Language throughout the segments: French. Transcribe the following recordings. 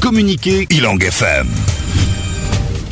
communiqué Ilang FM.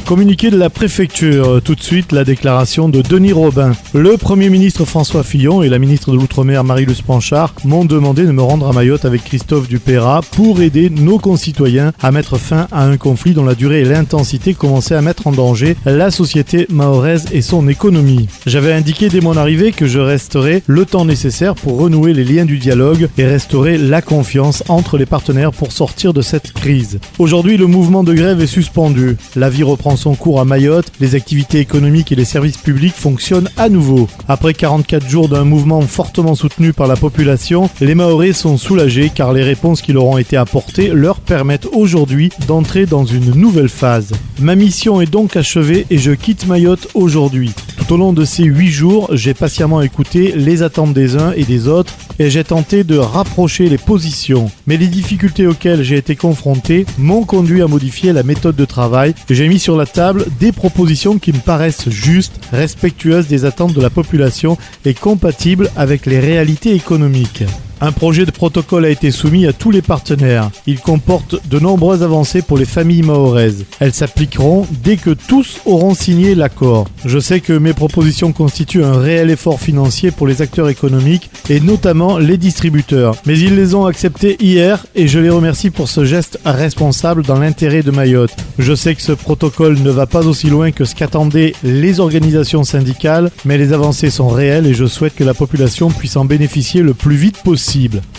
Communiqué de la préfecture, tout de suite la déclaration de Denis Robin. Le Premier ministre François Fillon et la ministre de l'Outre-mer Marie-Luce Panchard m'ont demandé de me rendre à Mayotte avec Christophe Dupeyrat pour aider nos concitoyens à mettre fin à un conflit dont la durée et l'intensité commençaient à mettre en danger la société mahoraise et son économie. J'avais indiqué dès mon arrivée que je resterais le temps nécessaire pour renouer les liens du dialogue et restaurer la confiance entre les partenaires pour sortir de cette crise. Aujourd'hui, le mouvement de grève est suspendu. La vie reprend son cours à Mayotte, les activités économiques et les services publics fonctionnent à nouveau. Après 44 jours d'un mouvement fortement soutenu par la population, les Mahorais sont soulagés car les réponses qui leur ont été apportées leur permettent aujourd'hui d'entrer dans une nouvelle phase. Ma mission est donc achevée et je quitte Mayotte aujourd'hui. Tout au long de ces 8 jours, j'ai patiemment écouté les attentes des uns et des autres et j'ai tenté de rapprocher les positions. Mais les difficultés auxquelles j'ai été confronté m'ont conduit à modifier la méthode de travail et j'ai mis sur la table des propositions qui me paraissent justes, respectueuses des attentes de la population et compatibles avec les réalités économiques. Un projet de protocole a été soumis à tous les partenaires. Il comporte de nombreuses avancées pour les familles mahoraises. Elles s'appliqueront dès que tous auront signé l'accord. Je sais que mes propositions constituent un réel effort financier pour les acteurs économiques et notamment les distributeurs. Mais ils les ont acceptés hier et je les remercie pour ce geste responsable dans l'intérêt de Mayotte. Je sais que ce protocole ne va pas aussi loin que ce qu'attendaient les organisations syndicales, mais les avancées sont réelles et je souhaite que la population puisse en bénéficier le plus vite possible.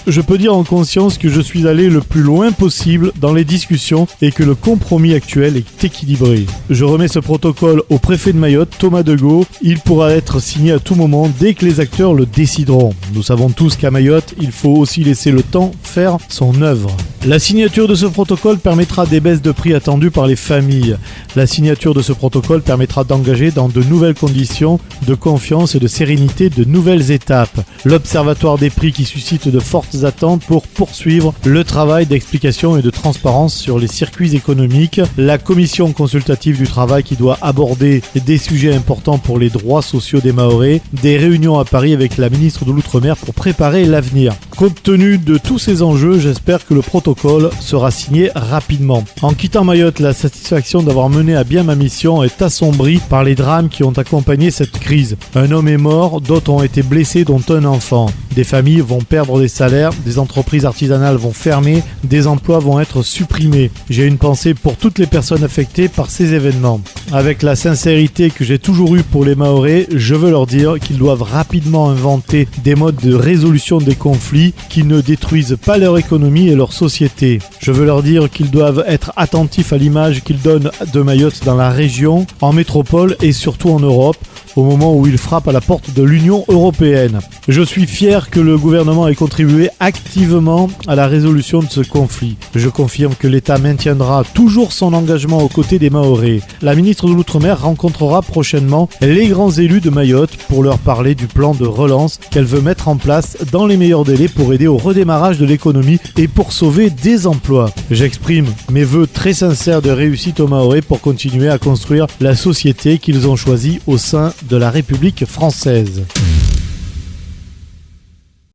Je peux dire en conscience que je suis allé le plus loin possible dans les discussions et que le compromis actuel est équilibré. Je remets ce protocole au préfet de Mayotte, Thomas Degault. Il pourra être signé à tout moment dès que les acteurs le décideront. Nous savons tous qu'à Mayotte, il faut aussi laisser le temps faire son œuvre. La signature de ce protocole permettra des baisses de prix attendues par les familles. La signature de ce protocole permettra d'engager dans de nouvelles conditions de confiance et de sérénité de nouvelles étapes. L'observatoire des prix qui suscite de fortes attentes pour poursuivre le travail d'explication et de transparence sur les circuits économiques, la commission consultative du travail qui doit aborder des sujets importants pour les droits sociaux des Mahorais, des réunions à Paris avec la ministre de l'Outre-mer pour préparer l'avenir. Compte tenu de tous ces enjeux, j'espère que le protocole sera signé rapidement. En quittant Mayotte, la satisfaction d'avoir mené à bien ma mission est assombrie par les drames qui ont accompagné cette crise. Un homme est mort, d'autres ont été blessés, dont un enfant. Des familles vont perdre des salaires, des entreprises artisanales vont fermer, des emplois vont être supprimés. J'ai une pensée pour toutes les personnes affectées par ces événements. Avec la sincérité que j'ai toujours eue pour les Mahorais, je veux leur dire qu'ils doivent rapidement inventer des modes de résolution des conflits qui ne détruisent pas leur économie et leur société. Je veux leur dire qu'ils doivent être attentifs à l'image qu'ils donnent de Mayotte dans la région, en métropole et surtout en Europe, au moment où il frappe à la porte de l'Union européenne. Je suis fier que le gouvernement ait contribué activement à la résolution de ce conflit. Je confirme que l'État maintiendra toujours son engagement aux côtés des Mahorais. La ministre de l'Outre-mer rencontrera prochainement les grands élus de Mayotte pour leur parler du plan de relance qu'elle veut mettre en place dans les meilleurs délais pour aider au redémarrage de l'économie et pour sauver des emplois. J'exprime mes vœux très sincères de réussite aux Mahorais pour continuer à construire la société qu'ils ont choisie au sein de la République française.